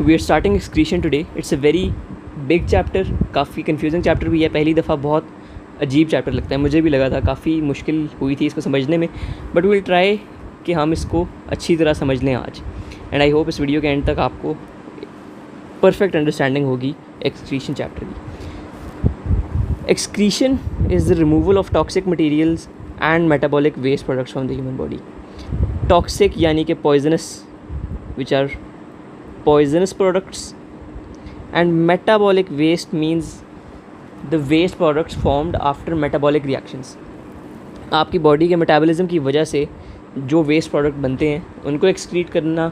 We are starting excretion today. It's a very big chapter, काफ़ी confusing chapter भी है. पहली दफ़ा बहुत अजीब चैप्टर लगता है, मुझे भी लगा था, काफ़ी मुश्किल हुई थी इसको समझने में, बट वी विल ट्राई कि हम इसको अच्छी तरह समझ लें आज. एंड आई होप इस वीडियो के एंड तक आपको परफेक्ट अंडरस्टैंडिंग होगी एक्सक्रीशन चैप्टर की. Excretion is the removal of toxic materials and metabolic waste products from the human body. Toxic यानी कि poisonous, which are poisonous products, and metabolic waste means the waste products formed after metabolic reactions. आपकी body के metabolism की वजह से जो waste product बनते हैं उनको एक्सक्रीट करना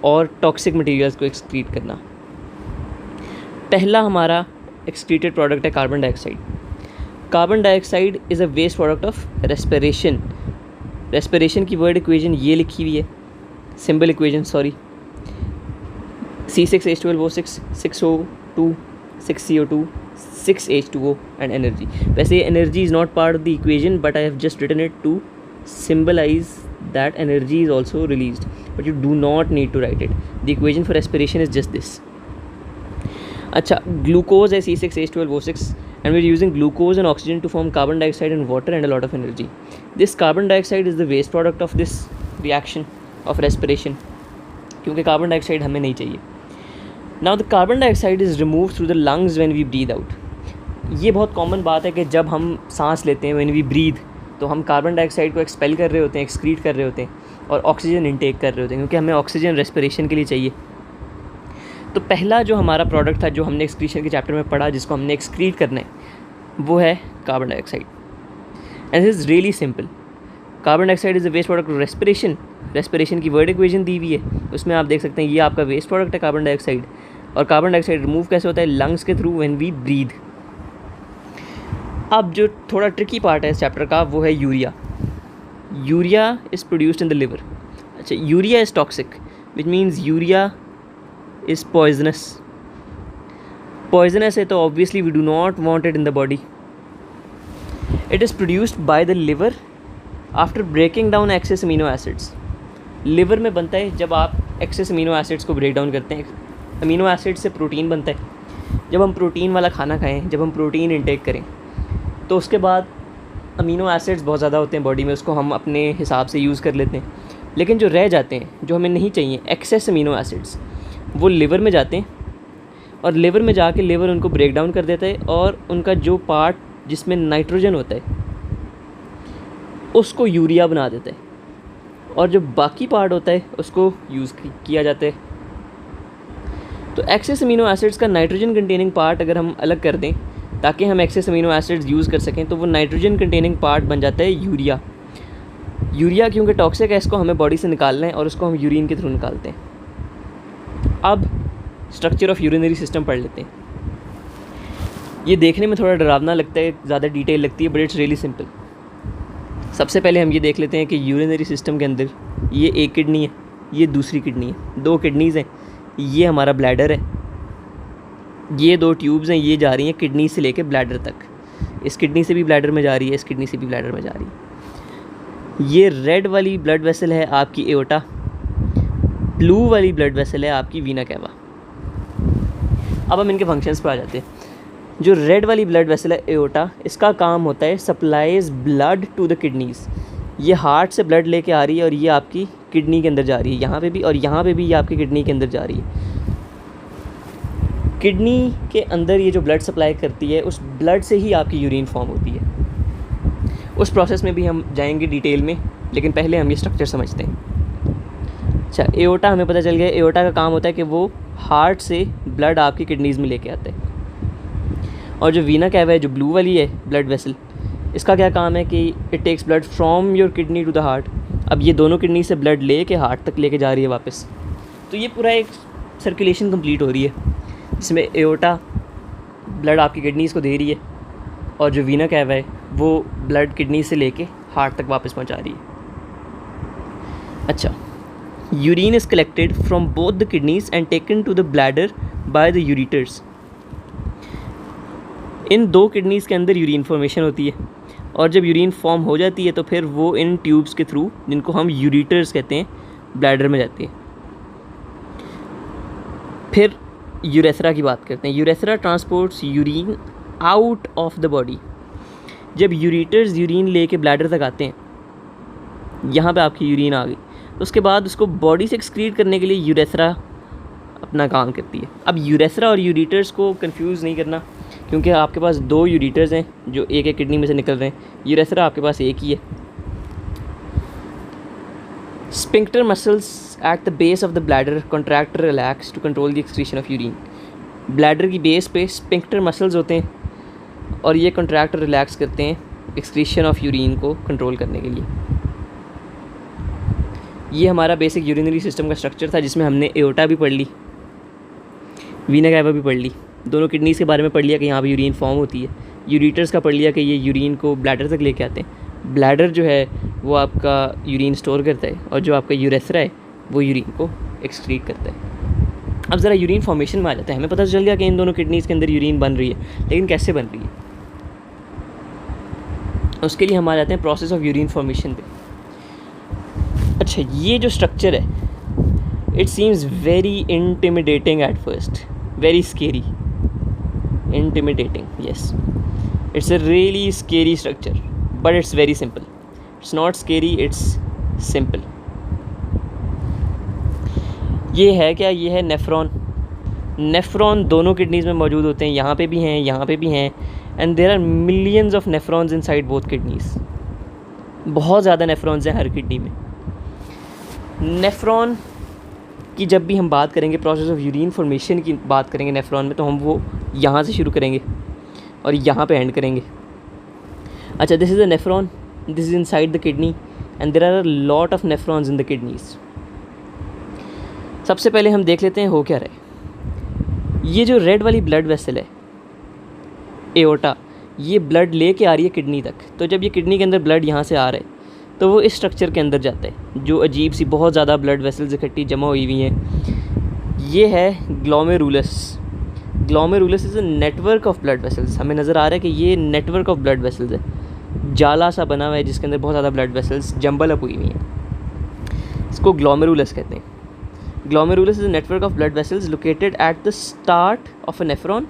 और टॉक्सिक मटेरियल्स को एक्सक्रीट करना. पहला हमारा एक्सक्रीटेड प्रोडक्ट है carbon dioxide. Carbon dioxide is a waste product of respiration. Respiration की वर्ड इक्वेशन ये लिखी हुई है, symbol equation sorry, C6H12O6 6O2 6CO2 6H2O and energy. वैसे energy is not part of the equation, but I have just written it to symbolize that energy is also released, but you do not need to write it. The equation for respiration is just this. अच्छा, glucose है C6H12O6 and we are using glucose and oxygen to form carbon dioxide and water and a lot of energy. This carbon dioxide is the waste product of this reaction of respiration, क्योंकि carbon dioxide हमें नहीं चाहिए. Now the carbon dioxide is remove through the lungs when we breathe out. ये बहुत common बात है कि जब हम सांस लेते हैं व्हेन वी ब्रीद, तो हम कार्बन डाइऑक्साइड को एक्सपेल कर रहे होते हैं, एक्सक्रीट कर रहे होते हैं और ऑक्सीजन इनटेक कर रहे होते हैं, क्योंकि हमें ऑक्सीजन रेस्पिरेशन के लिए चाहिए. तो पहला जो हमारा प्रोडक्ट था जो हमने एक्सक्रीशन के चैप्टर में पढ़ा, जिसको हमने एक्सक्रीट करना है, वो है carbon dioxide. And this is really simple. Carbon dioxide is the waste product of respiration. Respiration की वर्ड इक्वेशन दी हुई है, उसमें आप देख सकते हैं ये आपका वेस्ट प्रोडक्ट है कार्बन डाइऑक्साइड. और कार्बन डाइऑक्साइड रिमूव कैसे होता है? लंग्स के थ्रू व्हेन वी ब्रीद. अब जो थोड़ा ट्रिकी पार्ट है इस चैप्टर का वो है urea. Urea is produced in the liver. अच्छा, urea is toxic which means urea is poisonous. Poisonous है तो obviously we do not want it in the body. It is produced by the liver after breaking down excess amino acids. Liver में बनता है जब आप excess amino acids को break down करते हैं. अमीनो एसिड से प्रोटीन बनता है. जब हम प्रोटीन वाला खाना खाएं, जब हम प्रोटीन इंटेक करें, तो उसके बाद अमीनो एसिड्स बहुत ज़्यादा होते हैं बॉडी में, उसको हम अपने हिसाब से यूज़ कर लेते हैं. लेकिन जो रह जाते हैं, जो हमें नहीं चाहिए, एक्सेस अमीनो एसिड्स, वो लिवर में जाते हैं और लिवर में जाके लिवर उनको ब्रेक डाउन कर देता है और उनका जो पार्ट जिसमें नाइट्रोजन होता है उसको यूरिया बना देता है, और जो बाकी पार्ट होता है उसको यूज़ किया जाता है. तो एक्सेस अमीनो एसिड्स का नाइट्रोजन कंटेनिंग पार्ट अगर हम अलग कर दें ताकि हम एक्सेस अमीनो एसिड्स यूज़ कर सकें, तो वो नाइट्रोजन कंटेनिंग पार्ट बन जाता है यूरिया. यूरिया क्योंकि टॉक्सिक है, इसको हमें बॉडी से निकालना है और उसको हम यूरिन के थ्रू निकालते हैं. अब स्ट्रक्चर ऑफ यूरिनरी सिस्टम पढ़ लेते हैं. ये देखने में थोड़ा डरावना लगता है, ज़्यादा डिटेल लगती है, बट इट्स रियली सिंपल. सबसे पहले हम ये देख लेते हैं कि यूरिनरी सिस्टम के अंदर ये एक किडनी है, ये दूसरी किडनी है, दो किडनीज़ हैं. ये हमारा ब्लैडर है, ये दो ट्यूब्स हैं, ये जा रही हैं किडनी से लेके ब्लैडर तक. इस किडनी से भी ब्लैडर में जा रही है, इस किडनी से भी ब्लैडर में जा रही है. ये रेड वाली ब्लड वेसल है आपकी एओर्टा, ब्लू वाली ब्लड वेसल है आपकी वीना कैवा. अब हम इनके फंक्शंस पर आ जाते हैं. जो रेड वाली ब्लड वेसल है एओर्टा, इसका काम होता है supplies blood to the kidneys. ये हार्ट से ब्लड लेके आ रही है और ये आपकी किडनी के अंदर जा रही है, यहाँ पे भी और यहाँ पे भी ये आपकी किडनी के अंदर जा रही है. किडनी के अंदर ये जो ब्लड सप्लाई करती है, उस ब्लड से ही आपकी यूरिन फॉर्म होती है. उस प्रोसेस में भी हम जाएंगे डिटेल में, लेकिन पहले हम ये स्ट्रक्चर समझते हैं. अच्छा, एओर्टा हमें पता चल गया. एओर्टा का काम होता है कि वो हार्ट से ब्लड आपकी किडनीज़ में लेके आता है. और जो वीना कैवा है, जो ब्लू वाली है ब्लड वेसल, इसका क्या काम है कि it takes blood from your kidney to the heart. अब ये दोनों किडनी से ब्लड ले के हार्ट तक लेके जा रही है वापस. तो ये पूरा एक सर्कुलेशन कंप्लीट हो रही है, जिसमें एओर्टा ब्लड आपकी किडनीज़ को दे रही है और जो वीना कैवा है वो ब्लड किडनी से लेके हार्ट तक वापस पहुंचा रही है. अच्छा, urine is collected from both the kidneys and taken to the bladder by the ureters. इन दो किडनीज़ के अंदर यूरिन फॉर्मेशन होती है और जब यूरिन फॉर्म हो जाती है तो फिर वो इन ट्यूब्स के थ्रू, जिनको हम यूरिटर्स कहते हैं, ब्लैडर में जाती है. फिर यूरेथ्रा की बात करते हैं। Urethra transports urine out of the body. जब यूरिटर्स यूरिन लेके ब्लैडर तक आते हैं, यहाँ पे आपकी यूरिन आ गई, तो उसके बाद उसको बॉडी से एक्सक्रीट करने के लिए यूरेथ्रा अपना काम करती है। अब यूरेथ्रा और यूरिटर्स को कंफ्यूज नहीं करना, क्योंकि आपके पास 2 यूरिटर्स हैं जो एक एक किडनी में से निकल रहे हैं। यूरेथ्रा आपके पास एक ही है। Sphincter muscles at the base of the bladder contract relax to control the excretion of urine. Bladder की बेस पे स्पिंक्टर मसल्स होते हैं और ये कॉन्ट्रैक्ट रिलैक्स करते हैं एक्सक्रीशन ऑफ यूरिन को कंट्रोल करने के लिए। ये हमारा बेसिक यूरिनरी सिस्टम का स्ट्रक्चर था, जिसमें हमने एओर्टा भी पढ़ ली, वीना कैवा भी पढ़ ली, दोनों किडनीज़ के बारे में पढ़ लिया कि यहाँ पे यूरिन फॉर्म होती है। यूरिटर्स का पढ़ लिया कि ये यूरिन को ब्लैडर तक लेके आते हैं। ब्लैडर जो है वो आपका यूरिन स्टोर करता है, और जो आपका यूरेथ्रा है वो यूरिन को एक्सक्रीट करता है। अब ज़रा यूरिन फॉर्मेशन में आ जाता है। हमें पता चल गया कि इन दोनों किडनीज़ के अंदर यूरिन बन रही है, लेकिन कैसे बन रही है, उसके लिए हम आ जाते हैं प्रोसेस ऑफ यूरिन फॉर्मेशन पे। अच्छा, ये जो स्ट्रक्चर है, it seems very intimidating at first, very scary, intimidating, yes, it's a really scary structure, but it's very simple. It's not scary, it's simple. ये है क्या? ये है नेफ्रॉन। नेफ्रॉन दोनों किडनीज़ में मौजूद होते हैं, यहाँ पे भी हैं, यहाँ पे भी हैं, and there are millions of nephrons inside both kidneys. बहुत ज़्यादा नेफ्रॉन्स हैं हर किडनी में। नेफ्रॉन की जब भी हम बात करेंगे, प्रोसेस ऑफ यूरिन फॉर्मेशन की बात करेंगे नेफ्रॉन में, तो हम वो यहाँ से शुरू करेंगे और यहाँ पे एंड करेंगे। अच्छा, this is a nephron, this is inside the kidney and there are a lot of nephrons in the kidneys. सबसे पहले हम देख लेते हैं हो क्या रहा है। ये जो रेड वाली ब्लड वेसल है, एओर्टा, ये ब्लड लेके आ रही है किडनी तक। तो जब ये किडनी के अंदर ब्लड यहाँ से आ रहा है, तो वो इस स्ट्रक्चर के अंदर जाता है, जो अजीब सी बहुत ज़्यादा ब्लड वेसल्स इकट्ठी जमा हुई हुई हैं। ये है glomerulus. Glomerulus is a network of blood vessels. हमें नज़र आ रहा है कि ये नेटवर्क ऑफ ब्लड वेसल्स है, जाला सा बना हुआ है जिसके अंदर बहुत ज़्यादा ब्लड वेसल्स जंबल अप हुई हुई हैं। इसको ग्लोमेरुलस कहते हैं। Glomerulus is a network of blood vessels located at the start of a nephron.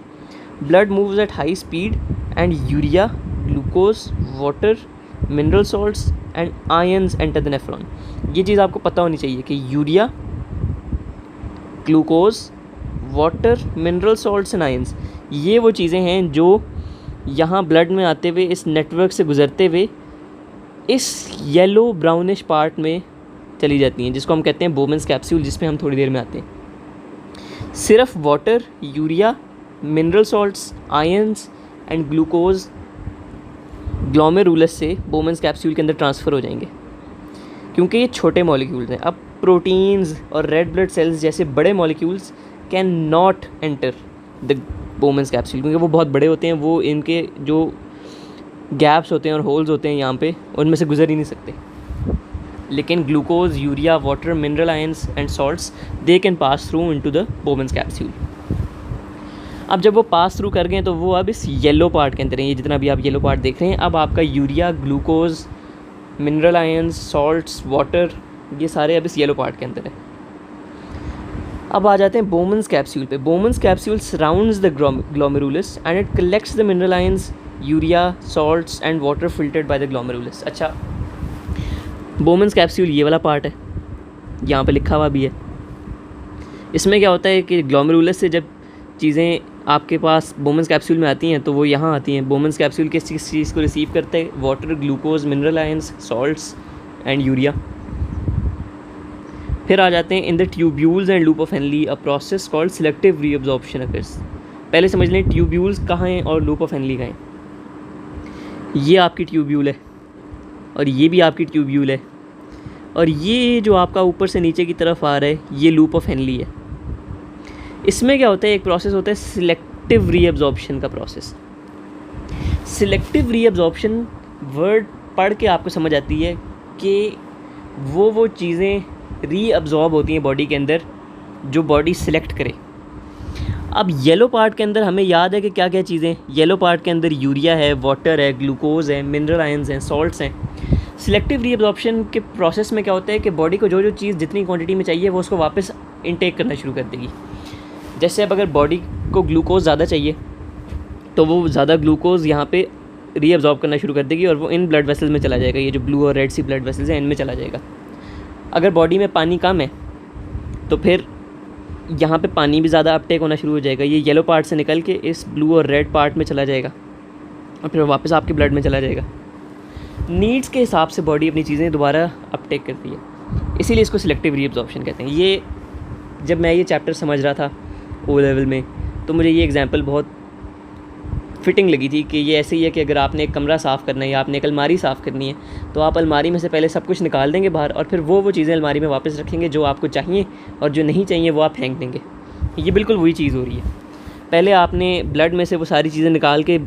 Blood moves at high speed and urea, glucose, water, mineral salts and ions enter the nephron. ये चीज़ आपको पता होनी चाहिए कि urea, glucose, water, mineral salts and ions, ये वो चीज़ें हैं जो यहाँ ब्लड में आते हुए इस नेटवर्क से गुजरते हुए इस येलो ब्राउनिश पार्ट में चली जाती हैं, जिसको हम कहते हैं बोमेंस कैप्सूल, जिस पे हम थोड़ी देर में आते हैं। सिर्फ water, urea, mineral salts, ions and glucose glomerulus से बोमेंस कैप्सूल के अंदर ट्रांसफ़र हो जाएंगे, क्योंकि ये छोटे मॉलिक्यूल्स हैं। अब प्रोटीन्स और रेड ब्लड सेल्स जैसे बड़े molecules can not enter the बोमेंस capsule, क्योंकि वो बहुत बड़े होते हैं। वो इनके जो गैप्स होते हैं और होल्स होते हैं यहाँ पे, उनमें से गुजर ही नहीं सकते। लेकिन glucose, urea, water, mineral ions and salts, they can pass through into the बोमेंस capsule. अब जब वो पास थ्रू कर गए तो वो अब इस येलो पार्ट के अंदर हैं। ये जितना भी आप येलो पार्ट देख रहे हैं, अब आपका urea, glucose, mineral ions, salts, water, ये सारे अब इस येलो पार्ट के अंदर है। अब आ जाते हैं बोमेंस कैप्सूल पे। बोमेंस capsule surrounds the glomerulus and it collects the mineral ions, urea, salts and water filtered by the glomerulus. अच्छा, बोमेंस कैप्सूल ये वाला पार्ट है, यहाँ पे लिखा हुआ भी है। इसमें क्या होता है कि ग्लोमेरुलस से जब चीज़ें आपके पास बोमेंस कैप्सूल में आती हैं तो वो यहाँ आती हैं। बोमेंस कैप्सूल किस चीज़ को रिसीव करते हैं? Water, glucose, mineral ions, salts and urea. फिर आ जाते हैं in the tubules and loop of Henley, a process called selective reabsorption occurs. पहले समझ लें ट्यूब्यूल्स कहाँ हैं और लूप ऑफ हेनली कहाँ हैं। ये आपकी ट्यूब्यूल है और ये भी आपकी ट्यूब्यूल है, और ये जो आपका ऊपर से नीचे की तरफ आ रहा है, ये लूप ऑफ हेनली है। इसमें क्या होता है, एक प्रोसेस होता है सिलेक्टिव रीअब्जॉर्प्शन का प्रोसेस। सिलेक्टिव रीअब्जॉर्प्शन वर्ड पढ़ के आपको समझ आती है कि वो चीज़ें रीअब्जॉर्ब होती हैं बॉडी के अंदर जो बॉडी सिलेक्ट करे। अब येलो पार्ट के अंदर हमें याद है कि क्या क्या चीज़ें, येलो पार्ट के अंदर यूरिया है, वाटर है, ग्लूकोज है, मिनरल आयंस हैं, सॉल्ट्स हैं। सिलेक्टिव रीअब्जॉर्प्शन के प्रोसेस में क्या होता है कि बॉडी को जो चीज़ जितनी क्वांटिटी में चाहिए वो उसको वापस इनटेक करना शुरू कर देगी। जैसे अब अगर बॉडी को ग्लूकोज ज़्यादा चाहिए तो वो ज़्यादा ग्लूकोज यहाँ पे रीअब्जॉर्ब करना शुरू कर देगी और वो इन ब्लड वेसल्स में चला जाएगा, ये जो ब्लू और रेड सी ब्लड वेसल्स हैं इनमें चला जाएगा। अगर बॉडी में पानी कम है तो फिर यहाँ पे पानी भी ज़्यादा अपटेक होना शुरू हो जाएगा, ये येलो पार्ट से निकल के इस ब्लू और रेड पार्ट में चला जाएगा और फिर वापस आपके ब्लड में चला जाएगा। नीड्स के हिसाब से बॉडी अपनी चीज़ें दोबारा अपटेक करती है, इसीलिए इसको सिलेक्टिव रीअब्जॉर्प्शन कहते हैं। ये जब मैं ये चैप्टर समझ रहा था ओ लेवल में तो मुझे ये एग्जांपल बहुत फिटिंग लगी थी कि ये ऐसे ही है कि अगर आपने एक कमरा साफ़ करना है या आपने एक अलमारी साफ़ करनी है तो आप अलमारी में से पहले सब कुछ निकाल देंगे बाहर और फिर वो चीज़ें अलमारी में वापस रखेंगे जो आपको चाहिए और जो नहीं चाहिए वो आप फेंक देंगे। ये बिल्कुल वही चीज़ हो रही है। पहले आपने ब्लड में से वो सारी चीज़ें निकाल के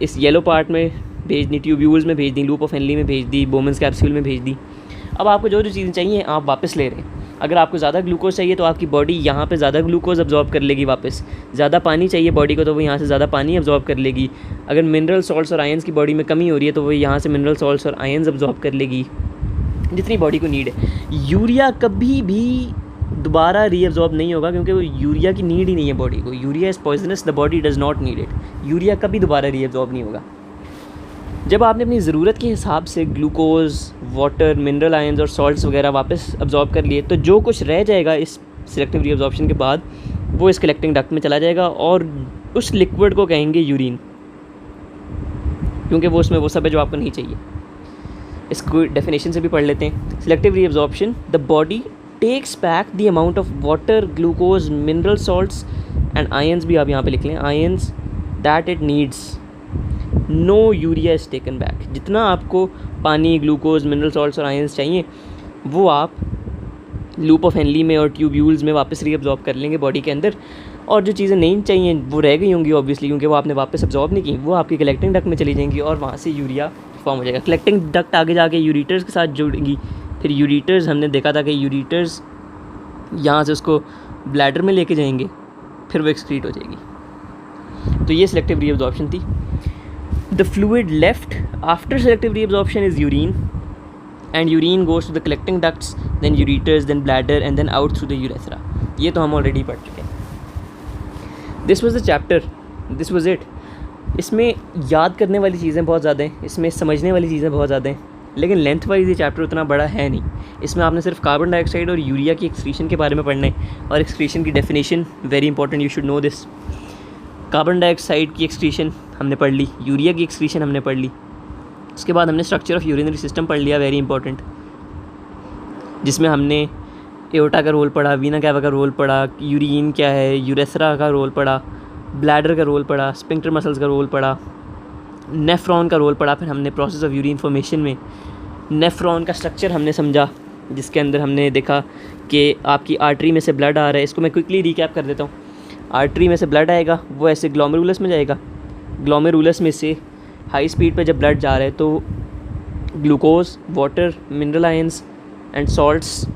इस येलो पार्ट में भेज दी, ट्यूब्यूल्स में भेज दी, लूप ऑफ हेनली में भेज दी, बोमन्स कैप्सूल में भेज दी। अब आपको जो चीज़ें चाहिए आप वापस ले रहे हैं। अगर आपको ज़्यादा ग्लूकोज चाहिए तो आपकी बॉडी यहाँ पे ज़्यादा ग्लूकोज अब्जॉर्ब कर लेगी वापस। ज़्यादा पानी चाहिए बॉडी को तो वो यहाँ से ज़्यादा पानी अब्जॉर्ब कर लेगी। अगर मिनरल सॉल्ट्स और आयंस की बॉडी में कमी हो रही है तो वो यहाँ से मिनरल सॉल्ट्स और आयंस अब्जॉर्ब कर लेगी, जितनी बॉडी को नीड है। यूरिया कभी भी दोबारा रीअब्जॉर्ब नहीं होगा क्योंकि वो यूरिया की नीड ही नहीं है बॉडी को। Urea is poisonous, the body does not need it. Urea कभी दोबारा रीअब्जॉर्ब नहीं होगा। जब आपने अपनी ज़रूरत के हिसाब से ग्लूकोज, वाटर, मिनरल आयंस और सॉल्ट्स वगैरह वापस अब्जॉर्ब कर लिए तो जो कुछ रह जाएगा इस सिलेक्टिव रीअब्जॉर्प्शन के बाद वो इस कलेक्टिंग डक्ट में चला जाएगा और उस लिक्विड को कहेंगे यूरिन, क्योंकि वो उसमें वो सब है जो आपको नहीं चाहिए। इसको डेफिनेशन से भी पढ़ लेते हैं। Selective reabsorption, the body takes back the amount of water, glucose, mineral salts and ions भी आप यहाँ पे लिख लें, ions that it needs. No urea is taken back. जितना आपको पानी, ग्लूकोज, मिनरल सॉल्ट्स और आयंस चाहिए वो आप लूप ऑफ हेनली में और ट्यूब्यूल्स में वापस रीअब्जॉर्ब कर लेंगे बॉडी के अंदर। और जो चीज़ें नहीं चाहिए वो रह गई होंगी ऑब्वियसली, क्योंकि वो आपने वापस अब्जॉर्ब नहीं की, वो आपकी कलेक्टिंग डक्ट में चली जाएंगी और वहाँ से यूरिया फॉर्म हो जाएगा। कलेक्टिंग डक्ट आगे जाके यूरेटर्स के साथ जुड़ेंगी। फिर यूरेटर्स, हमने देखा था कि यूरेटर्स यहाँ से उसको ब्लैडर में लेके जाएंगे, फिर वो एक्सक्रीट हो जाएगी। तो ये सिलेक्टिव रीअब्जॉर्प्शन थी। The fluid left after selective reabsorption is urine, and urine goes to the collecting ducts, then ureters, then bladder, and then out through the urethra. ये तो हम ऑलरेडी पढ़ चुके हैं। This was the chapter, this was it. इसमें याद करने वाली चीज़ें बहुत ज़्यादा हैं, इसमें समझने वाली चीज़ें बहुत ज़्यादा हैं, लेकिन लेंथ वाइज ये चैप्टर उतना बड़ा है नहीं। इसमें आपने सिर्फ कार्बन डाइऑक्साइड और यूरिया की एक्सक्रीशन के बारे में पढ़ना है और एक्सक्रीशन की definition very important, you should know this. Carbon dioxide की एक्सक्रीशन हमने पढ़ ली, यूरिया की एक्सक्रीशन हमने पढ़ ली। उसके बाद हमने स्ट्रक्चर ऑफ यूरिनरी सिस्टम पढ़ लिया, वेरी इंपॉर्टेंट, जिसमें हमने एओर्टा का रोल पढ़ा, वीना कैवा का रोल पढ़ा, यूरिन क्या है, यूरेथ्रा का रोल पढ़ा, ब्लैडर का रोल पढ़ा, स्पिंक्टर मसल्स का रोल पढ़ा, नेफ्रॉन का रोल पढ़ा। फिर हमने प्रोसेस ऑफ यूरिन फॉर्मेशन में नेफ्रॉन का स्ट्रक्चर हमने समझा, जिसके अंदर हमने देखा कि आपकी आर्टरी में से ब्लड आ रहा है। इसको मैं क्विकली रिकैप कर देता हूँ। आर्टरी में से ब्लड आएगा, वो ऐसे ग्लोमेरुलस में जाएगा, ग्लोमेरुलस में से हाई स्पीड पे जब ब्लड जा रहा है तो glucose, water, mineral ions and salts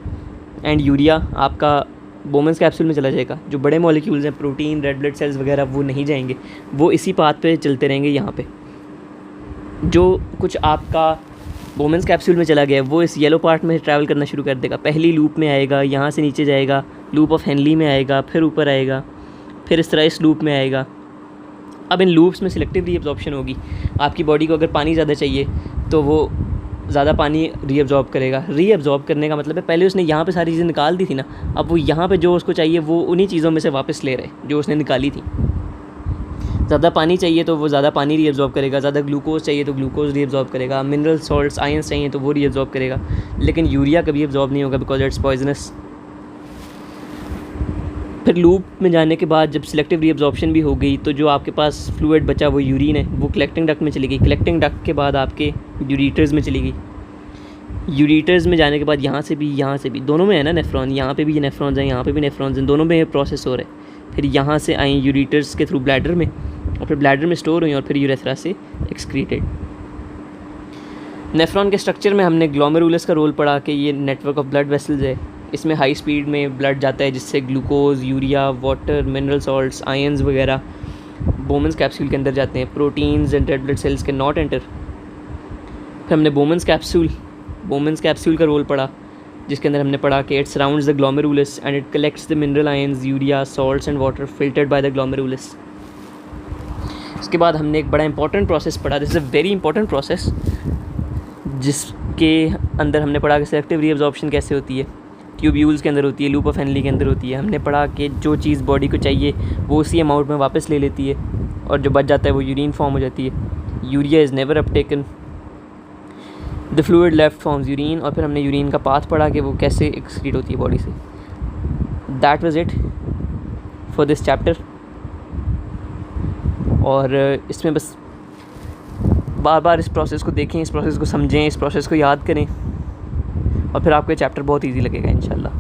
and urea आपका बोमन्स कैप्सूल में चला जाएगा। जो बड़े मॉलिक्यूल्स हैं, प्रोटीन, रेड ब्लड सेल्स वगैरह, वो नहीं जाएंगे, वो इसी पाथ पे चलते रहेंगे। यहाँ पे जो कुछ आपका बोमन्स कैप्सूल में चला गया वो इस येलो पार्ट में ट्रैवल करना शुरू कर देगा। पहली लूप में आएगा, यहाँ से नीचे जाएगा, लूप ऑफ हेनली में आएगा, फिर ऊपर आएगा, फिर इस तरह इस लूप में आएगा। अब इन लूप्स में सिलेक्टिव रीअब्जॉर्प्शन होगी। आपकी बॉडी को अगर पानी ज़्यादा चाहिए तो वो ज़्यादा पानी रीअब्जॉर्ब करेगा। रीअब्जॉर्ब करने का मतलब है पहले उसने यहाँ पे सारी चीज़ें निकाल दी थी ना, अब वो यहाँ पे जो उसको चाहिए वो उन्हीं चीज़ों में से वापस ले रहे जो उसने निकाली थी। ज़्यादा पानी चाहिए तो वो ज़्यादा पानी रीअब्जॉर्ब करेगा, ज़्यादा ग्लूकोज चाहिए तो ग्लूकोज रीअब्जॉर्ब करेगा, मिनरल सॉल्ट्स, आयंस चाहिए तो वो रीअब्जॉर्ब करेगा। लेकिन यूरिया कभी अब्जॉर्ब नहीं होगा बिकॉज इट्स पॉइजनस। फिर लूप में जाने के बाद जब सिलेक्टिव रीअब्जॉर्प्शन भी हो गई तो जो आपके पास फ्लूइड बचा वो यूरिन है, वो कलेक्टिंग डक्ट में चली गई। कलेक्टिंग डक्ट के बाद आपके यूरेटर्स में चली गई। यूरेटर्स में जाने के बाद यहाँ से भी दोनों में है ना नेफ्रॉन, यहाँ पे भी ये नेफ्रॉन्स हैं, यहाँ पे भी नेफ्रॉन्स हैं, दोनों में ये प्रोसेस हो रहा है। फिर यहाँ से आई यूरेटर्स के थ्रू ब्लैडर में, और फिर ब्लैडर में स्टोर हुई और फिर यूरेथ्रा से एक्सक्रीटेड। नेफ्रॉन के स्ट्रक्चर में हमने ग्लोमेरुलस का रोल पढ़ा कि ये नेटवर्क ऑफ ब्लड वेसल्स है। इसमें हाई स्पीड में ब्लड जाता है जिससे glucose, urea, water, mineral salts, ions वगैरह बोमन्स कैप्सूल के अंदर जाते हैं। Proteins and red blood cells के नॉट एंटर। फिर हमने बोमन्स कैप्सूल का रोल पढ़ा जिसके अंदर हमने पढ़ा कि it surrounds the glomerulus and it collects the mineral ions, urea, salts and water filtered by the glomerulus. इसके बाद हमने एक बड़ा इंपॉर्टेंट प्रोसेस पढ़ा, this is a very important process, जिसके अंदर हमने पढ़ा कि सेलेक्टिव रीअब्जॉर्प्शन कैसे होती है, ट्यूब्यूल्स के अंदर होती है, लूप ऑफ हेनली के अंदर होती है। हमने पढ़ा कि जो चीज़ बॉडी को चाहिए वो उसी अमाउंट में वापस ले लेती है और जो बच जाता है वो यूरिन फॉर्म हो जाती है। Urea is never uptaken, the fluid left forms urine. और फिर हमने यूरिन का पाथ पढ़ा कि वो कैसे एक्सक्रीट होती है बॉडी से। That was it for this chapter. और इसमें बस बार बार इस प्रोसेस को देखें, इस प्रोसेस को समझें, इस प्रोसेस को याद करें और फिर आपको ये चैप्टर बहुत ईजी लगेगा इंशाल्लाह।